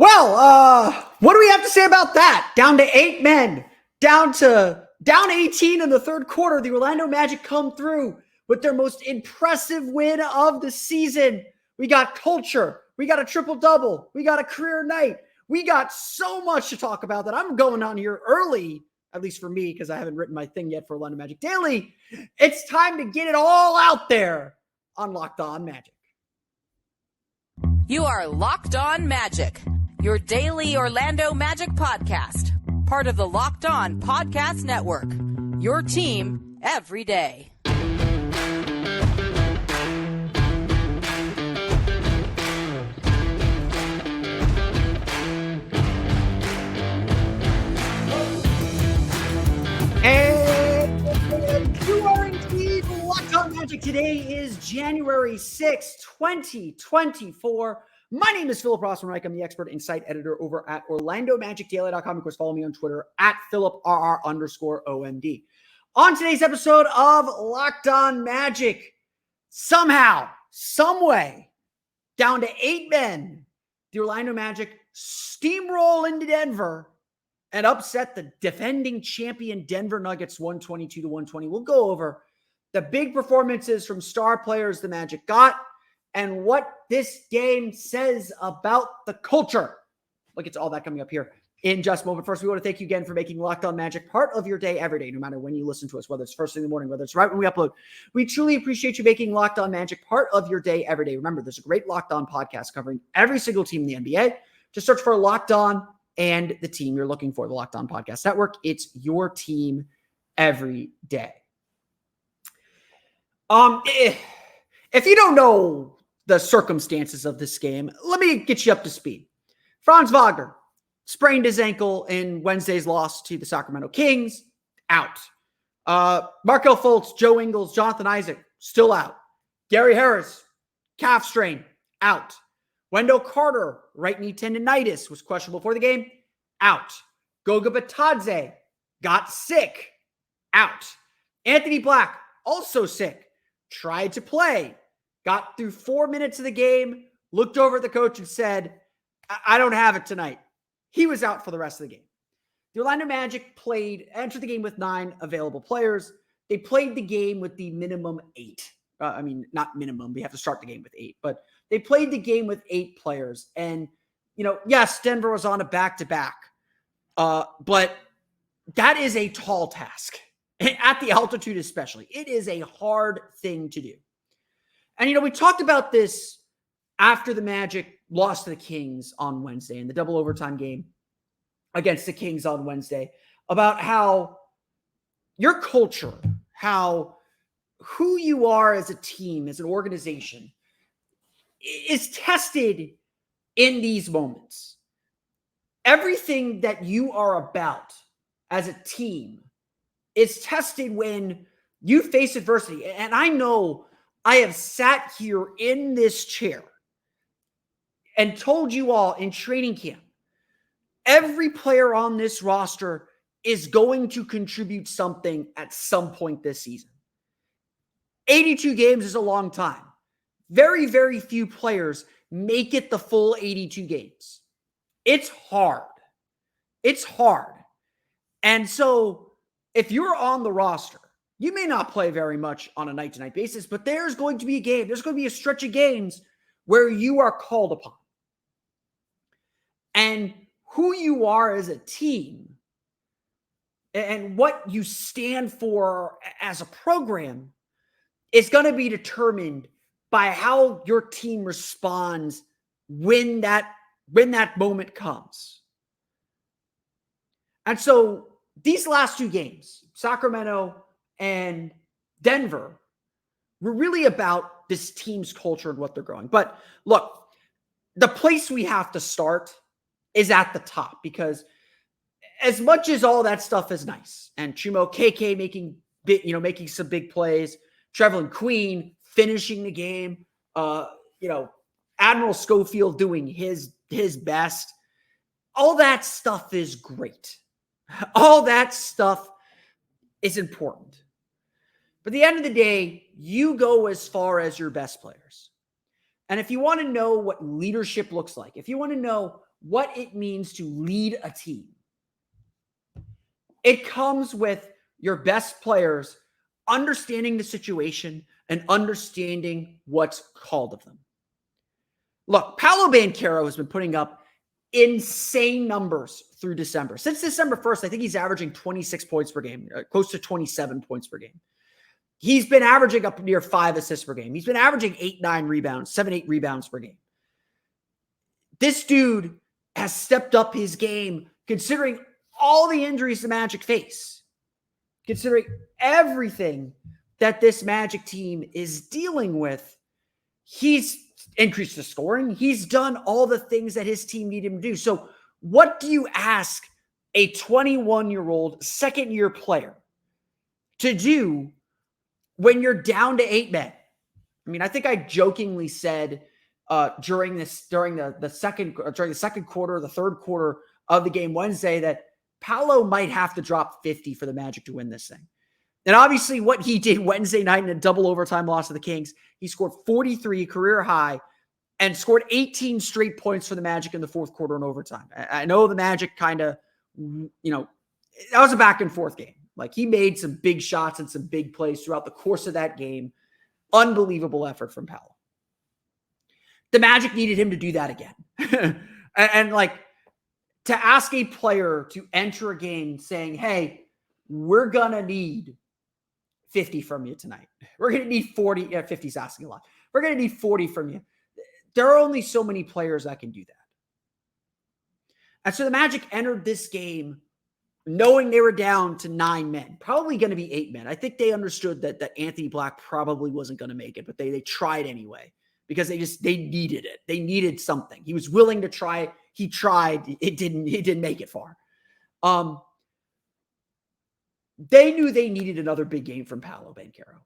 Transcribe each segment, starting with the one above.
What do we have to say about that? Down to 8 men, down 18 in the third quarter. The Orlando Magic come through with their most impressive win of the season. We got culture. We got a triple-double. We got a career night. We got so much to talk about that I'm going on here early, at least for me, because I haven't written my thing yet for Orlando Magic Daily. It's time to get it all out there on Locked On Magic. You are Locked On Magic, your daily Orlando Magic podcast, part of the Locked On Podcast Network, your team every day. And you are indeed Locked On Magic. Today is January 6th, 2024. My name is Philip Rossman-Reich. I'm the expert insight editor over at OrlandoMagicDaily.com. Of course, follow me on Twitter at PhilipRR_OMD. On today's episode of Locked On Magic, somehow, someway, down to 8 men, the Orlando Magic steamroll into Denver and upset the defending champion Denver Nuggets 122-120. We'll go over the big performances from star players the Magic got and what this game says about the culture. We'll get to all that coming up here in just a moment. First, we want to thank you again for making Locked On Magic part of your day every day, no matter when you listen to us, whether it's first thing in the morning, whether it's right when we upload. We truly appreciate you making Locked On Magic part of your day every day. Remember, there's a great Locked On podcast covering every single team in the NBA. Just search for Locked On and the team you're looking for, the Locked On Podcast Network. It's your team every day. If you don't know the circumstances of this game, let me get you up to speed. Franz Wagner sprained his ankle in Wednesday's loss to the Sacramento Kings, out. Markelle Fultz, Joe Ingles, Jonathan Isaac, still out. Gary Harris, calf strain, out. Wendell Carter, right knee tendonitis, was questionable for the game, out. Goga Bitadze got sick, out. Anthony Black, also sick, tried to play, got through 4 minutes of the game, looked over at the coach and said, I don't have it tonight. He was out for the rest of the game. The Orlando Magic entered the game with 9 available players. They played the game with the minimum 8. Not minimum. We have to start the game with 8, but they played the game with 8 players. And, yes, Denver was on a back-to-back, but that is a tall task. At the altitude especially. It is a hard thing to do. And, we talked about this after the Magic lost to the Kings on Wednesday in the double overtime game against the Kings on Wednesday, about how your culture, who you are as a team, as an organization, is tested in these moments. Everything that you are about as a team is tested when you face adversity. And I know I have sat here in this chair and told you all in training camp, every player on this roster is going to contribute something at some point this season. 82 games is a long time. Very, very few players make it the full 82 games. It's hard. It's hard. And so if you're on the roster, you may not play very much on a night-to-night basis, but there's going to be a game. There's going to be a stretch of games where you are called upon. And who you are as a team and what you stand for as a program is going to be determined by how your team responds when that moment comes. And so these last 2 games, Sacramento and Denver, were really about this team's culture and what they're growing. But look, the place we have to start is at the top, because as much as all that stuff is nice, and Chuma KK making some big plays, Trevelyan Queen finishing the game, Admiral Schofield doing his best, all that stuff is great. All that stuff is important. But at the end of the day, you go as far as your best players. And if you want to know what leadership looks like, if you want to know what it means to lead a team. It comes with your best players understanding the situation and understanding what's called of them. Look, Paolo Banchero has been putting up insane numbers through December. Since December 1st, I think he's averaging 26 points per game, close to 27 points per game. He's been averaging up near 5 assists per game. He's been averaging 8 rebounds per game. This dude has stepped up his game considering all the injuries the Magic face, considering everything that this Magic team is dealing with. He's increased the scoring. He's done all the things that his team needed him to do. So what do you ask a 21-year-old second-year player to do when you're down to 8 men? I mean, I think I jokingly said during the second quarter, the third quarter of the game Wednesday, that Paolo might have to drop 50 for the Magic to win this thing. And obviously what he did Wednesday night in a double overtime loss to the Kings, he scored 43, career high, and scored 18 straight points for the Magic in the fourth quarter in overtime. I know the Magic kind of, that was a back and forth game. Like, he made some big shots and some big plays throughout the course of that game. Unbelievable effort from Paolo. The Magic needed him to do that again. and to ask a player to enter a game saying, hey, we're going to need 50 from you tonight. We're going to need 40. 50's asking a lot. We're going to need 40 from you. There are only so many players that can do that. And so the Magic entered this game knowing they were down to 9 men, probably going to be 8 men. I think they understood that Anthony Black probably wasn't going to make it, but they tried anyway because they needed it. They needed something. He was willing to try. He tried. He didn't make it far. They knew they needed another big game from Paolo Banchero.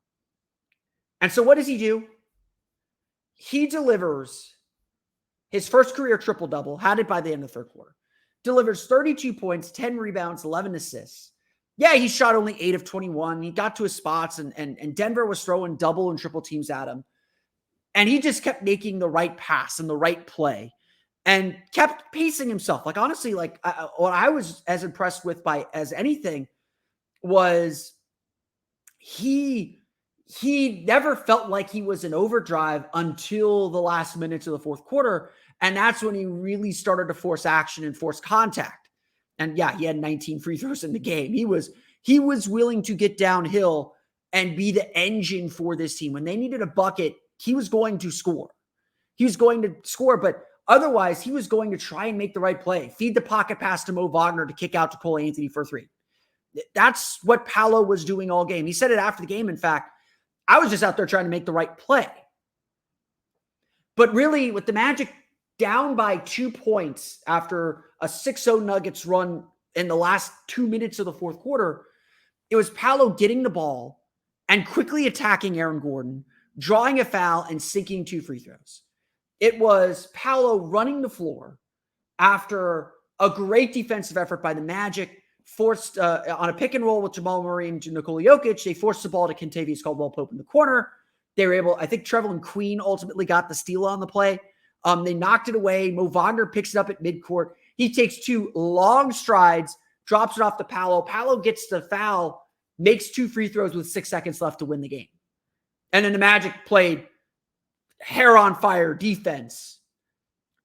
And so what does he do? He delivers his first career triple-double, had it by the end of the third quarter. Delivers 32 points, 10 rebounds, 11 assists. Yeah, he shot only 8 of 21. He got to his spots, and Denver was throwing double and triple teams at him. And he just kept making the right pass and the right play and kept pacing himself. Like, honestly, what I was as impressed with as anything was he never felt like he was in overdrive until the last minutes of the fourth quarter. And that's when he really started to force action and force contact. And yeah, he had 19 free throws in the game. He was willing to get downhill and be the engine for this team. When they needed a bucket, he was going to score. He was going to score, but otherwise he was going to try and make the right play. Feed the pocket pass to Mo Wagner to kick out to Cole Anthony for 3. That's what Paolo was doing all game. He said it after the game. In fact, I was just out there trying to make the right play. But really, with the Magic down by 2 points after a 6-0 Nuggets run in the last 2 minutes of the fourth quarter, it was Paolo getting the ball and quickly attacking Aaron Gordon, drawing a foul, and sinking 2 free throws. It was Paolo running the floor after a great defensive effort by the Magic, forced on a pick and roll with Jamal Murray and Nikola Jokic. They forced the ball to Kentavious Caldwell-Pope in the corner. They were able, I think Trevelyan Queen ultimately got the steal on the play. They knocked it away. Mo Wagner picks it up at midcourt. He takes 2 long strides, drops it off to Paolo. Paolo gets the foul, makes 2 free throws with 6 seconds left to win the game. And then the Magic played hair on fire defense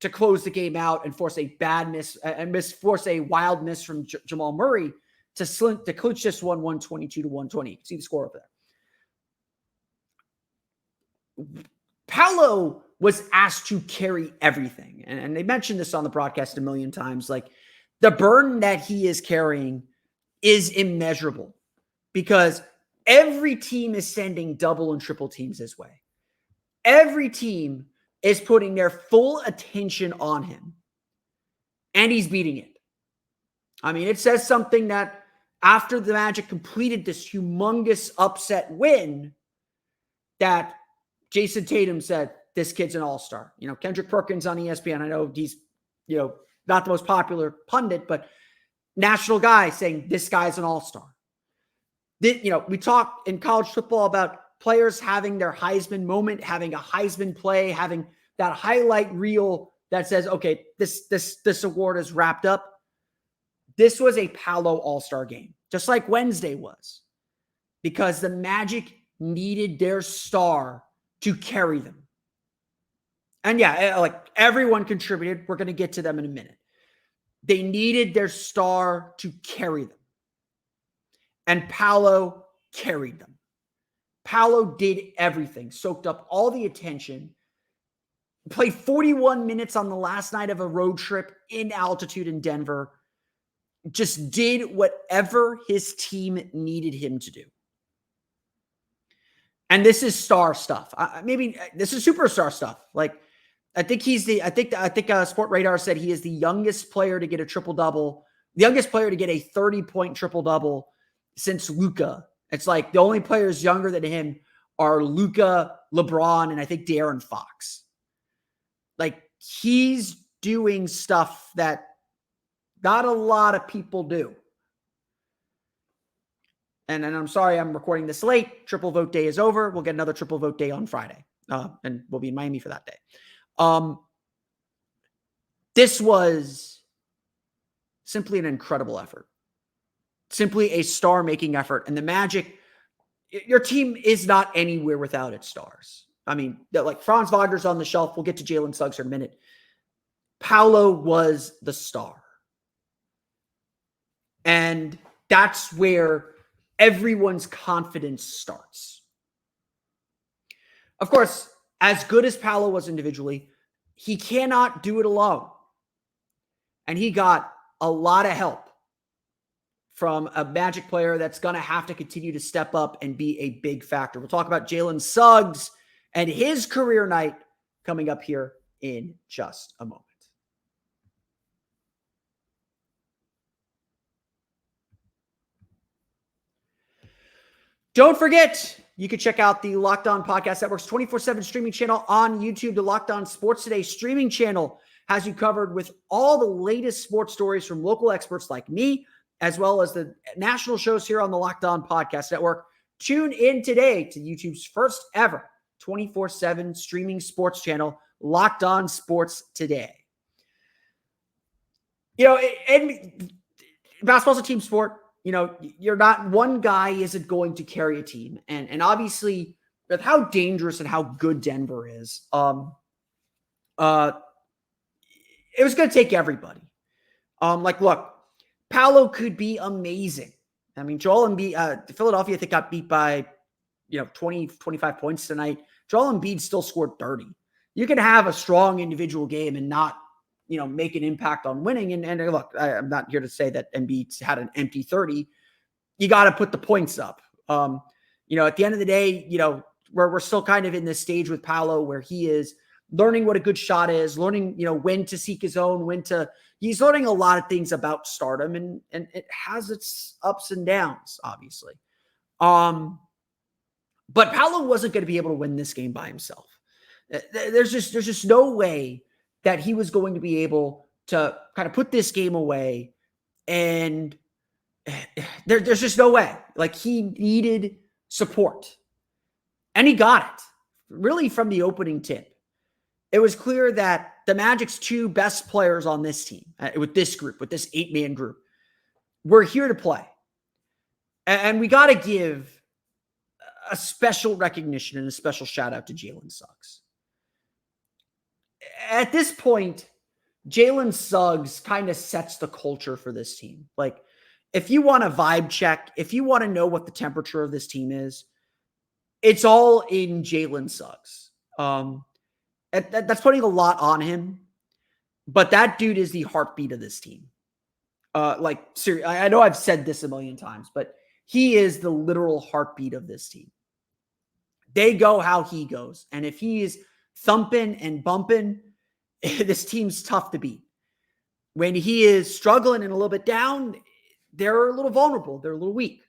to close the game out and force a bad miss force a wild miss from Jamal Murray to clinch this one 122-120. See the score over there. Paolo was asked to carry everything. And they mentioned this on the broadcast a million times. Like, the burden that he is carrying is immeasurable because every team is sending double and triple teams his way. Every team is putting their full attention on him, and he's beating it. I mean, it says something that after the Magic completed this humongous upset win, that Jason Tatum said, this kid's an all-star. Kendrick Perkins on ESPN, I know he's, not the most popular pundit, but national guy saying this guy's an all-star. We talk in college football about players having their Heisman moment, having a Heisman play, having that highlight reel that says, okay, this award is wrapped up. This was a Paolo All-Star game, just like Wednesday was, because the Magic needed their star to carry them. And yeah, like everyone contributed. We're going to get to them in a minute. They needed their star to carry them. And Paolo carried them. Paolo did everything, soaked up all the attention, played 41 minutes on the last night of a road trip in altitude in Denver, just did whatever his team needed him to do. And this is star stuff. Maybe this is superstar stuff. Like, I think Sport Radar said he is the youngest player to get a triple-double, the youngest player to get a 30-point triple-double since Luka. It's like the only players younger than him are Luka, LeBron, and I think De'Aaron Fox. Like, he's doing stuff that not a lot of people do. And I'm sorry I'm recording this late. Triple vote day is over. We'll get another triple vote day on Friday. And we'll be in Miami for that day. This was simply an incredible effort. Simply a star-making effort. And the Magic, your team is not anywhere without its stars. I mean, like Franz Wagner's on the shelf. We'll get to Jalen Suggs in a minute. Paolo was the star. And that's where everyone's confidence starts. Of course, as good as Paolo was individually, he cannot do it alone. And he got a lot of help from a Magic player that's going to have to continue to step up and be a big factor. We'll talk about Jalen Suggs and his career night coming up here in just a moment. Don't forget, you can check out the Locked On Podcast Network's 24/7 streaming channel on YouTube. The Locked On Sports Today streaming channel has you covered with all the latest sports stories from local experts like me, as well as the national shows here on the Locked On Podcast Network. Tune in today to YouTube's first ever 24/7 streaming sports channel, Locked On Sports Today. You know, and basketball's a team sport. You know, you're not, one guy isn't going to carry a team. And obviously, with how dangerous and how good Denver is, it was going to take everybody. Like, look, Paolo could be amazing. I mean, Joel Embiid, Philadelphia, I think, got beat by, 20, 25 points tonight. Joel Embiid still scored 30. You can have a strong individual game and not, make an impact on winning. And look, I'm not here to say that Embiid had an empty 30. You got to put the points up. At the end of the day, we're still kind of in this stage with Paolo where he is learning what a good shot is, learning, when to seek his own, he's learning a lot of things about stardom, and it has its ups and downs, obviously. But Paolo wasn't going to be able to win this game by himself. There's just no way that he was going to be able to kind of put this game away. And there's just no way. Like, he needed support. And he got it, really, from the opening tip. It was clear that the Magic's two best players on this team, with this group, with this 8-man group, were here to play. And we got to give a special recognition and a special shout out to Jalen Suggs. At this point, Jalen Suggs kind of sets the culture for this team. Like, if you want a vibe check, if you want to know what the temperature of this team is, it's all in Jalen Suggs. That's putting a lot on him, but that dude is the heartbeat of this team. Seriously, I know I've said this a million times, but he is the literal heartbeat of this team. They go how he goes. And if he is thumping and bumping, this team's tough to beat. When he is struggling and a little bit down, they're a little vulnerable. They're a little weak.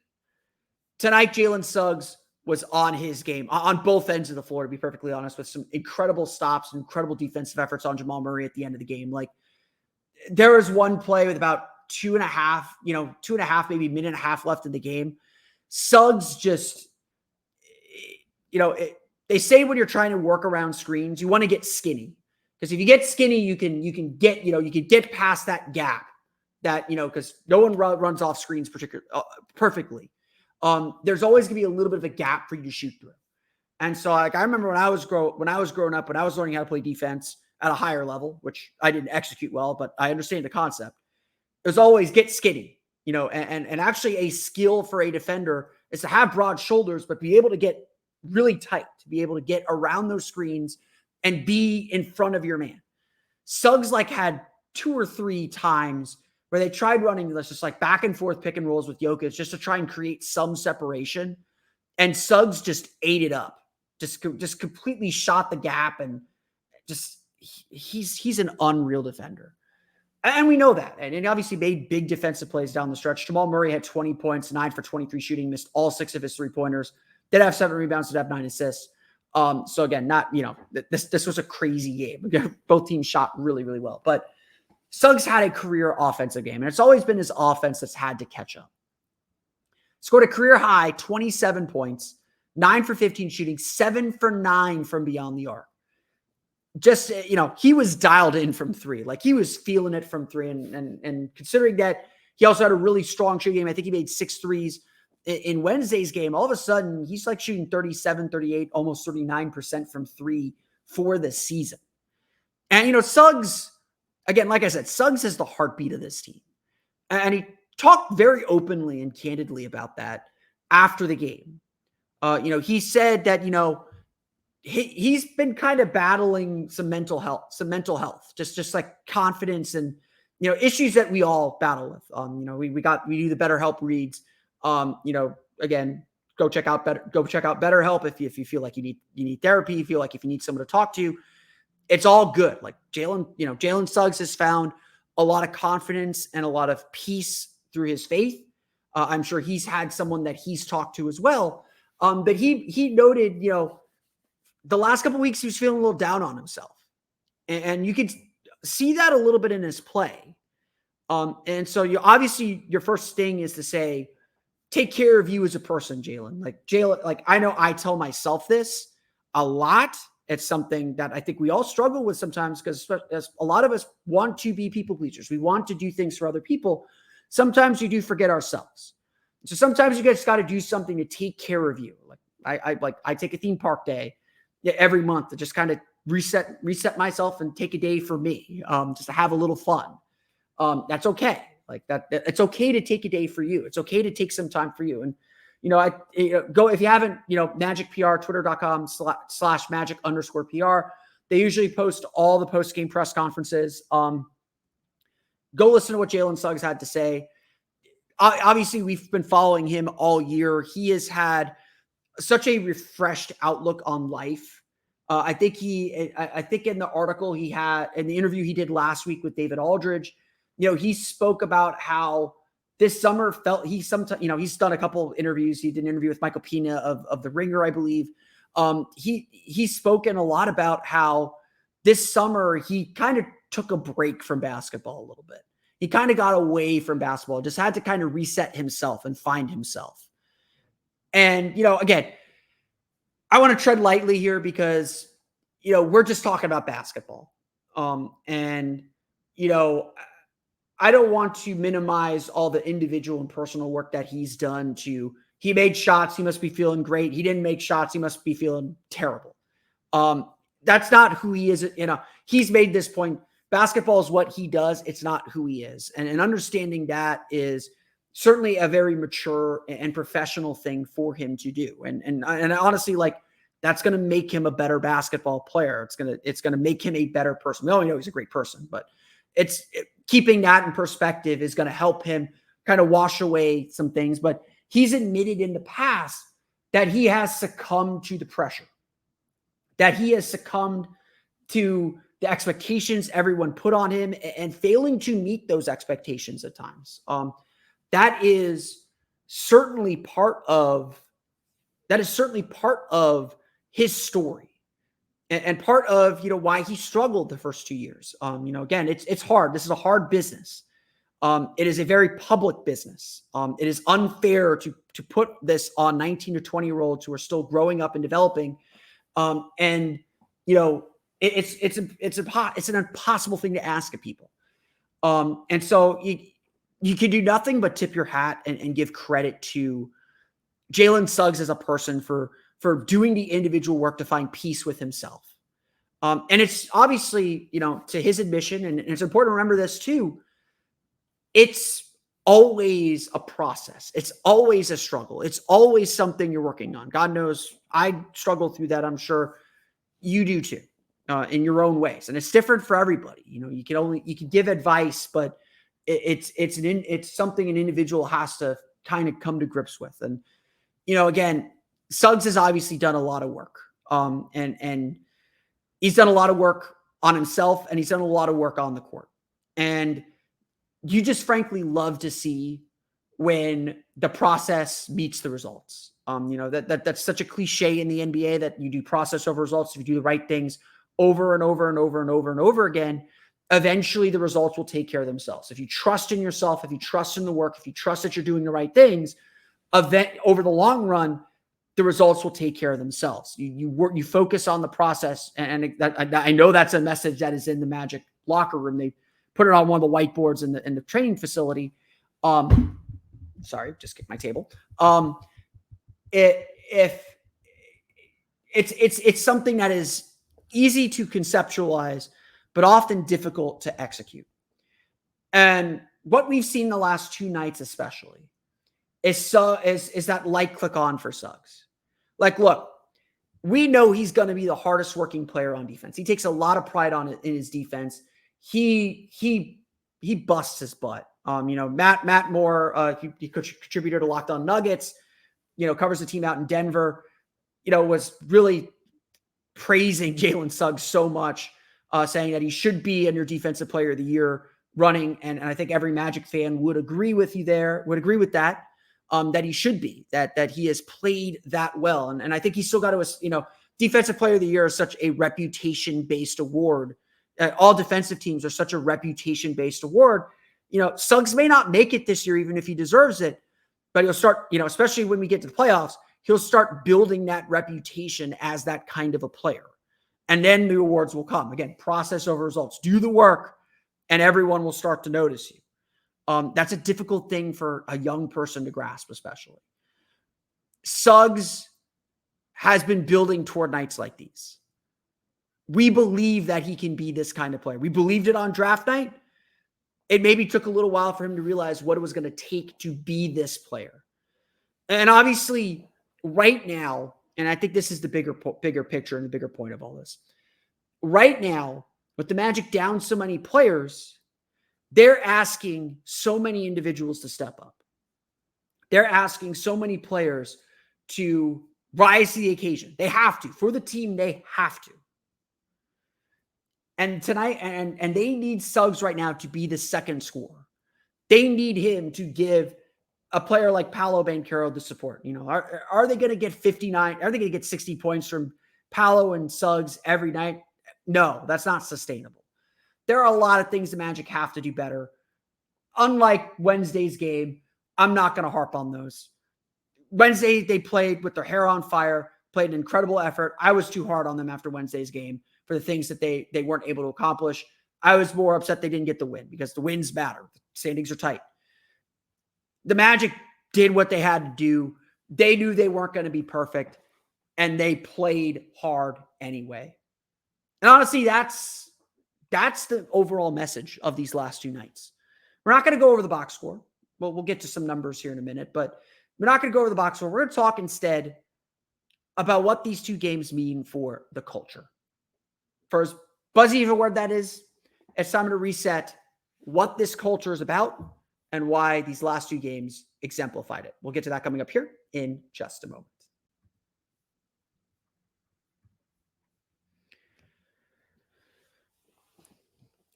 Tonight, Jalen Suggs was on his game, on both ends of the floor, to be perfectly honest, with some incredible stops, incredible defensive efforts on Jamal Murray at the end of the game. Like, there was one play with about 2.5, maybe minute and a half left in the game. Suggs just, they say when you're trying to work around screens, you want to get skinny. Because if you get skinny, you can get past that gap that, because no one runs off screens perfectly. There's always going to be a little bit of a gap for you to shoot through. And so I remember when I was growing up, when I was learning how to play defense at a higher level, which I didn't execute well, but I understand the concept. It was always get skinny, and actually a skill for a defender is to have broad shoulders, but be able to get really tight, to be able to get around those screens and be in front of your man. Suggs had 2 or 3 times where they tried running this just back and forth pick and rolls with Jokic just to try and create some separation. And Suggs just ate it up, just completely shot the gap. And just, he's an unreal defender. And we know that. And he obviously made big defensive plays down the stretch. Jamal Murray had 20 points, 9 for 23 shooting, missed all 6 of his 3-pointers, did have 7 rebounds, did have 9 assists. So again, not, this was a crazy game. Both teams shot really, really well. But Suggs had a career offensive game, and it's always been his offense that's had to catch up. Scored a career high 27 points, 9 for 15 shooting, 7 for 9 from beyond the arc. Just, he was dialed in from 3. He was feeling it from 3. And considering that he also had a really strong shooting game, I think he made 6 threes in Wednesday's game. All of a sudden, he's shooting 37, 38, almost 39% from 3 for the season. And, Suggs, again, like I said, Suggs is the heartbeat of this team. And he talked very openly and candidly about that after the game. He said that, he's been kind of battling some mental health, just confidence and, issues that we all battle with. We do the BetterHelp reads. Again, go check out BetterHelp if you feel like you need therapy, you feel like if you need someone to talk to, it's all good. Jalen Suggs has found a lot of confidence and a lot of peace through his faith. I'm sure he's had someone that he's talked to as well. But he noted, the last couple of weeks he was feeling a little down on himself, and you could see that a little bit in his play. And so obviously your first thing is to say, take care of you as a person, Jalen. Jalen, I know I tell myself this a lot. It's something that I think we all struggle with sometimes because a lot of us want to be people pleasers. We want to do things for other people. Sometimes we do forget ourselves. So sometimes you just got to do something to take care of you. I take a theme park day every month to just kind of reset myself and take a day for me, just to have a little fun. That's okay. It's okay to take a day for you. It's okay to take some time for you. And, go, if you haven't, Magic PR, twitter.com/magic_PR. They usually post all the post-game press conferences. Go listen to what Jalen Suggs had to say. Obviously, we've been following him all year. He has had such a refreshed outlook on life. I think in the article in the interview he did last week with David Aldridge, he spoke about how this summer he's done a couple of interviews. He did an interview with Michael Pina of The Ringer, I believe. He's spoken a lot about how this summer he kind of took a break from basketball a little bit. He kind of got away from basketball, just had to kind of reset himself and find himself. And, again, I want to tread lightly here because, we're just talking about basketball. And, I don't want to minimize all the individual and personal work that he's done he made shots. He must be feeling great. He didn't make shots. He must be feeling terrible. That's not who he is. He's made this point. Basketball is what he does. It's not who he is. And understanding that is certainly a very mature and professional thing for him to do. And honestly, that's going to make him a better basketball player. It's going to make him a better person. We all know he's a great person, but keeping that in perspective is going to help him kind of wash away some things. But he's admitted in the past that he has succumbed to the pressure, that he has succumbed to the expectations everyone put on him and failing to meet those expectations at times. That is certainly part of his story and part of, why he struggled the first 2 years. Again, it's hard. This is a hard business. It is a very public business. It is unfair to put this on 19 to 20-year-olds who are still growing up and developing. It it's an impossible thing to ask of people. And so you can do nothing but tip your hat and give credit to Jalen Suggs as a person for doing the individual work to find peace with himself. And it's obviously, to his admission, and it's important to remember this too, it's always a process. It's always a struggle. It's always something you're working on. God knows I struggle through that. I'm sure you do too, in your own ways. And it's different for everybody. You can give advice, but it's something an individual has to kind of come to grips with. And, again, Suggs has obviously done a lot of work. And he's done a lot of work on himself, and he's done a lot of work on the court. And you just frankly love to see when the process meets the results. That's such a cliche in the NBA that you do process over results. If you do the right things over and over and over and over and over again, eventually the results will take care of themselves. If you trust in yourself, if you trust in the work, if you trust that you're doing the right things, over the long run, the results will take care of themselves. You focus on the process. And I know that's a message that is in the Magic locker room. They put it on one of the whiteboards in the training facility. Sorry, just kicked my table. It's something that is easy to conceptualize, but often difficult to execute. And what we've seen the last two nights, especially, is that light click on for Suggs. Like, look, we know he's going to be the hardest working player on defense. He takes a lot of pride in his defense. He busts his butt. Matt Moore, he contributor to Locked On Nuggets, covers the team out in Denver, was really praising Jalen Suggs so much, saying that he should be in your defensive player of the year running. And I think every Magic fan would agree with that, that he should be, that he has played that well. And I think he's still got to, defensive player of the year is such a reputation-based award. All defensive teams are such a reputation-based award. Suggs may not make it this year, even if he deserves it, but he'll start, especially when we get to the playoffs, he'll start building that reputation as that kind of a player. And then the awards will come. Again, process over results. Do the work, and everyone will start to notice you. That's a difficult thing for a young person to grasp, especially. Suggs has been building toward nights like these. We believe that he can be this kind of player. We believed it on draft night. It maybe took a little while for him to realize what it was going to take to be this player. And obviously, right now, and I think this is the bigger picture and the bigger point of all this. Right now, with the Magic down so many players, they're asking so many individuals to step up. They're asking so many players to rise to the occasion. They have to. For the team, they have to. And tonight, and they need Suggs right now to be the second scorer. They need him to give a player like Paolo Banchero the support. Are they going to get 59? Are they going to get 60 points from Paolo and Suggs every night? No, that's not sustainable. There are a lot of things the Magic have to do better. Unlike Wednesday's game, I'm not going to harp on those. Wednesday, they played with their hair on fire, played an incredible effort. I was too hard on them after Wednesday's game for the things that they weren't able to accomplish. I was more upset they didn't get the win because the wins matter. The standings are tight. The Magic did what they had to do. They knew they weren't going to be perfect, and they played hard anyway. And honestly, that's the overall message of these last two nights. We're not going to go over the box score. Well, we'll get to some numbers here in a minute, but we're not going to go over the box score. We're going to talk instead about what these two games mean for the culture. For as buzzy of a word that is, it's time to reset what this culture is about and why these last two games exemplified it. We'll get to that coming up here in just a moment.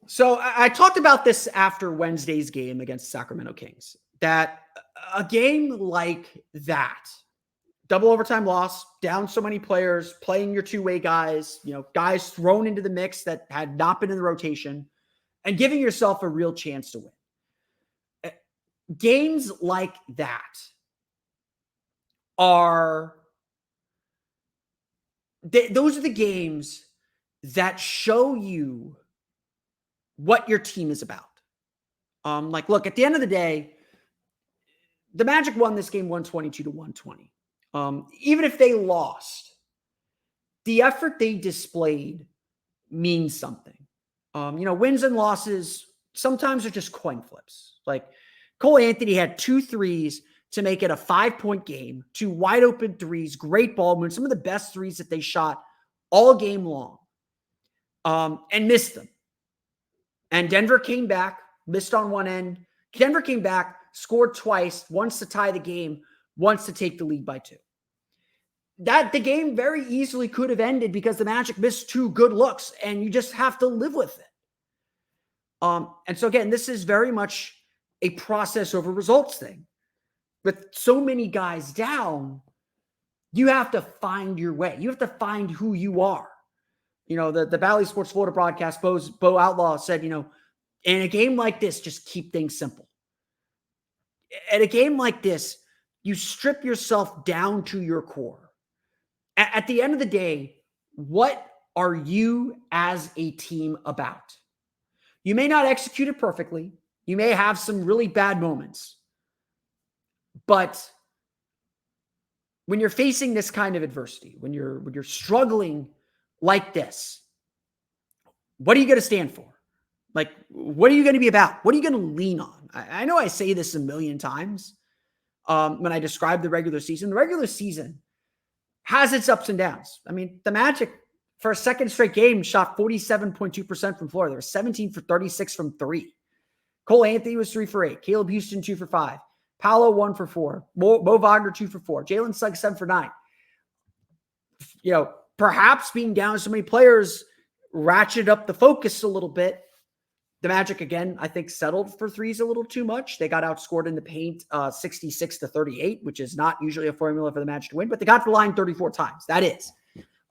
So I talked about this after Wednesday's game against Sacramento Kings, that a game like that, double overtime loss, down so many players, playing your two-way guys, guys thrown into the mix that had not been in the rotation, and giving yourself a real chance to win. Games like that those are the games that show you what your team is about. Look, at the end of the day, the Magic won this game 122-120. Even if they lost, the effort they displayed means something. Wins and losses sometimes are just coin flips. Like Cole Anthony had 2 threes to make it a 5-point game, 2 wide open threes, great ball movement, some of the best threes that they shot all game long, and missed them. And Denver came back, missed on one end. Denver came back, scored twice, once to tie the game, once to take the lead by 2. The game very easily could have ended because the Magic missed 2 good looks, and you just have to live with it. And so again, this is very much a process over results thing. With so many guys down, you have to find your way. You have to find who you are. The Bally Sports Florida broadcast, Bo Outlaw said, in a game like this, just keep things simple. At a game like this, you strip yourself down to your core. At the end of the day, what are you as a team about? You may not execute it perfectly. You may have some really bad moments. But when you're facing this kind of adversity, when you're struggling like this, what are you going to stand for? Like, what are you going to be about? What are you going to lean on? I know I say this a million times when I describe the regular season. The regular season has its ups and downs. I mean, the Magic, for a second straight game, shot 47.2% from floor. They were 17 for 36 from 3. Cole Anthony was 3 for 8. Caleb Houston, 2 for 5. Paolo, 1 for 4. Mo Wagner, 2 for 4. Jalen Suggs, 7 for 9. Perhaps being down so many players ratcheted up the focus a little bit. The Magic, again, I think settled for threes a little too much. They got outscored in the paint 66-38, which is not usually a formula for the Magic to win, but they got to the line 34 times. That is.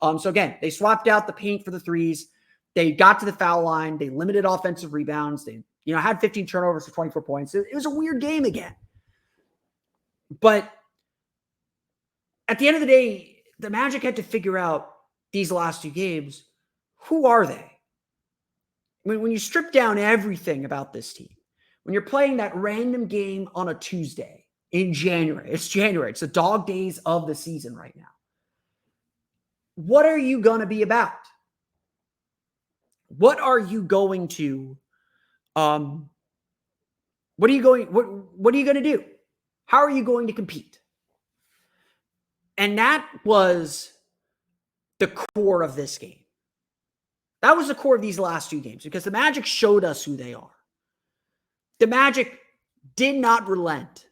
So again, they swapped out the paint for the threes. They got to the foul line. They limited offensive rebounds. They, had 15 turnovers for 24 points. It was a weird game again. But at the end of the day, the Magic had to figure out these last 2 games. Who are they? When you strip down everything about this team, when you're playing that random game on a Tuesday in January, it's January, it's the dog days of the season right now. What are you going to be about? What are you going to, what are you going to do? How are you going to compete? And that was the core of this game. That was the core of these last 2 games because the Magic showed us who they are. The Magic did not relent.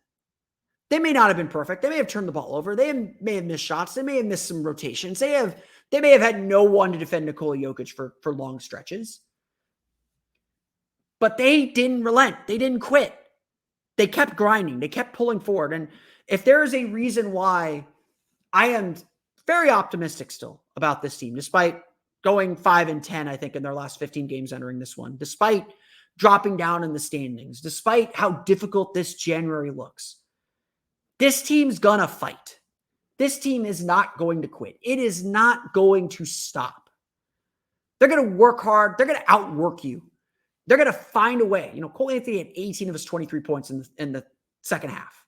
They may not have been perfect. They may have turned the ball over. They may have missed shots. They may have missed some rotations. They may have had no one to defend Nikola Jokic for long stretches. But they didn't relent. They didn't quit. They kept grinding. They kept pulling forward. And if there is a reason why I am very optimistic still about this team, despite going 5-10, I think, in their last 15 games entering this one, despite dropping down in the standings, despite how difficult this January looks, this team's gonna fight. This team is not going to quit. It is not going to stop. They're going to work hard. They're going to outwork you. They're going to find a way. Cole Anthony had 18 of his 23 points in the second half.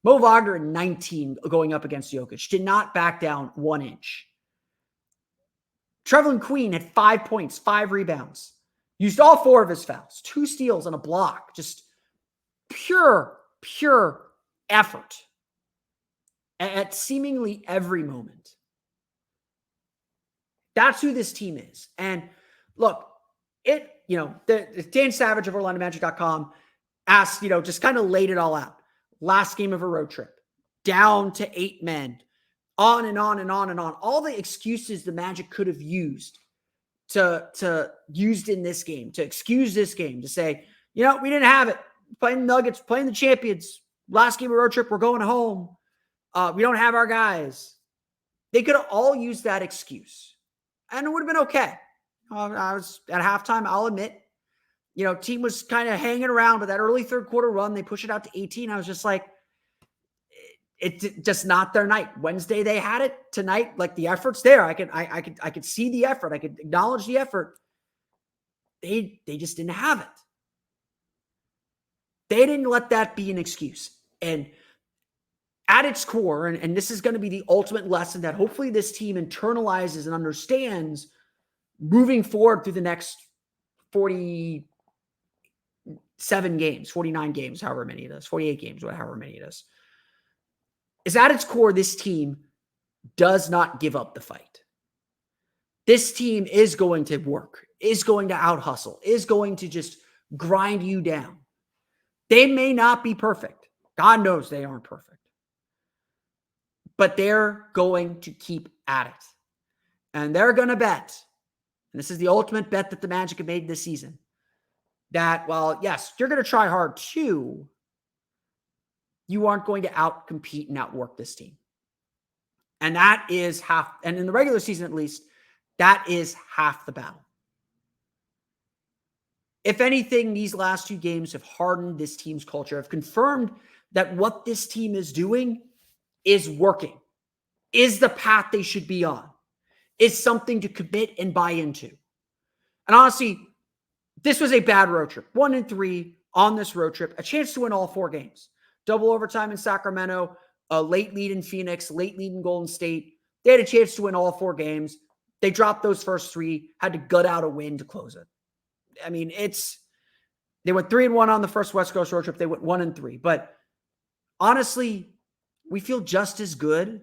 Mo Wagner had 19 going up against Jokic. Did not back down 1 inch. Trevelin Queen had 5 points, 5 rebounds. Used all 4 of his fouls. 2 steals and a block. Just pure effort at seemingly every moment. That's who this team is. And look, Dan Savage of OrlandoMagic.com asked, just kind of laid it all out. Last game of a road trip, down to 8 men, on and on and on and on. All the excuses the Magic could have used to used in this game, to excuse this game, to say, we didn't have it. Playing the Nuggets, playing the champions. Last game of a road trip, we're going home. We don't have our guys. They could have all used that excuse. And it would have been okay. I was at halftime, I'll admit, team was kind of hanging around, but that early third quarter run, they push it out to 18. I was just like, It's just not their night. Wednesday they had it. Tonight, like the effort's there. I could see the effort. I could acknowledge the effort. They just didn't have it. They didn't let that be an excuse. And at its core, and this is going to be the ultimate lesson that hopefully this team internalizes and understands moving forward through the next 47 games, 49 games, however many it is, 48 games, however many it is at its core, this team does not give up the fight. This team is going to work, is going to out-hustle, is going to just grind you down. They may not be perfect. God knows they aren't perfect. But they're going to keep at it. And they're going to bet, and this is the ultimate bet that the Magic have made this season, that, well, yes, you're going to try hard too, you aren't going to out-compete and outwork this team. And that is half, and in the regular season at least, that is half the battle. If anything, these last 2 games have hardened this team's culture, have confirmed that what this team is doing is working, is the path they should be on, is something to commit and buy into. And honestly, this was a bad road trip. 1-3 on this road trip, a chance to win all 4 games. Double overtime in Sacramento, a late lead in Phoenix, late lead in Golden State. They had a chance to win all 4 games. They dropped those first 3, had to gut out a win to close it. I mean, they went 3-1 on the first West Coast road trip. They went 1-3. But honestly, we feel just as good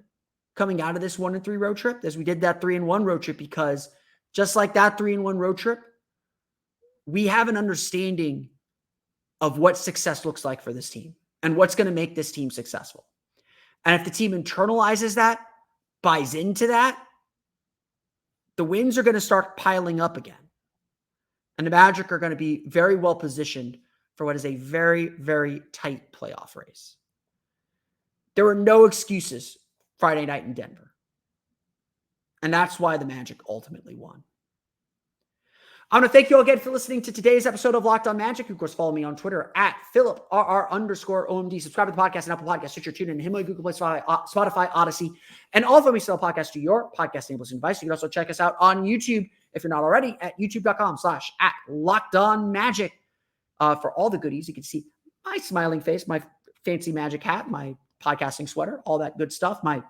coming out of this 1-3 road trip as we did that 3-1 road trip, because just like that 3-1 road trip, we have an understanding of what success looks like for this team and what's going to make this team successful. And if the team internalizes that, buys into that, the wins are going to start piling up again. And the Magic are going to be very well positioned for what is a very, very tight playoff race. There were no excuses Friday night in Denver. And that's why the Magic ultimately won. I want to thank you all again for listening to today's episode of Locked On Magic. Of course, follow me on Twitter at @PhilipRR_OMD. Subscribe to the podcast and Apple Podcasts, Stitcher, TuneIn, Himalaya, Google Play, Spotify, Odyssey, and all of them we sell podcasts to your podcast enabled device. You can also check us out on YouTube if you're not already at youtube.com/@LockedOnMagic for all the goodies. You can see my smiling face, my fancy Magic hat, my podcasting sweater, all that good stuff, my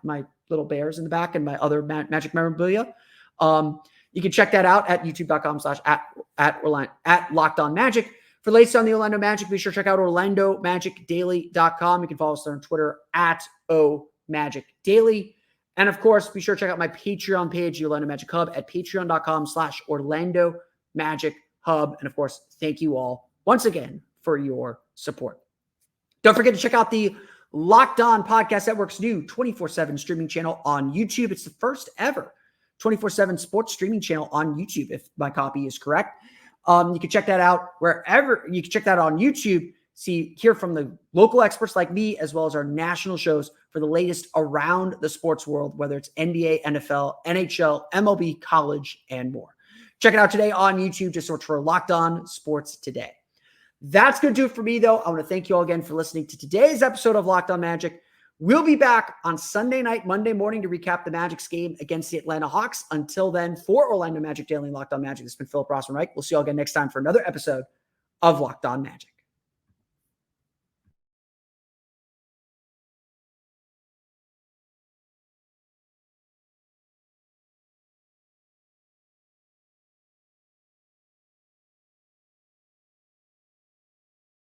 little bears in the back, and my other Magic memorabilia. You can check that out at youtube.com/@LockedOnMagic. For latest on the Orlando Magic, be sure to check out OrlandoMagicDaily.com. You can follow us there on Twitter @OMagicDaily. And of course, be sure to check out my Patreon page, the Orlando Magic Hub, at patreon.com/OrlandoMagicHub. And of course, thank you all once again for your support. Don't forget to check out the Locked On Podcast Network's new 24/7 streaming channel on YouTube. It's the first ever 24/7 sports streaming channel on YouTube, if my copy is correct. You can check that out wherever. You can check that out on YouTube. Hear from the local experts like me, as well as our national shows for the latest around the sports world, whether it's NBA, NFL, NHL, MLB, college, and more. Check it out today on YouTube. Just search for Locked On Sports Today. That's going to do it for me, though. I want to thank you all again for listening to today's episode of Locked On Magic. We'll be back on Sunday night, Monday morning to recap the Magic's game against the Atlanta Hawks. Until then, for Orlando Magic Daily and Locked On Magic, this has been Philip Rossman-Reich. We'll see you all again next time for another episode of Locked On Magic.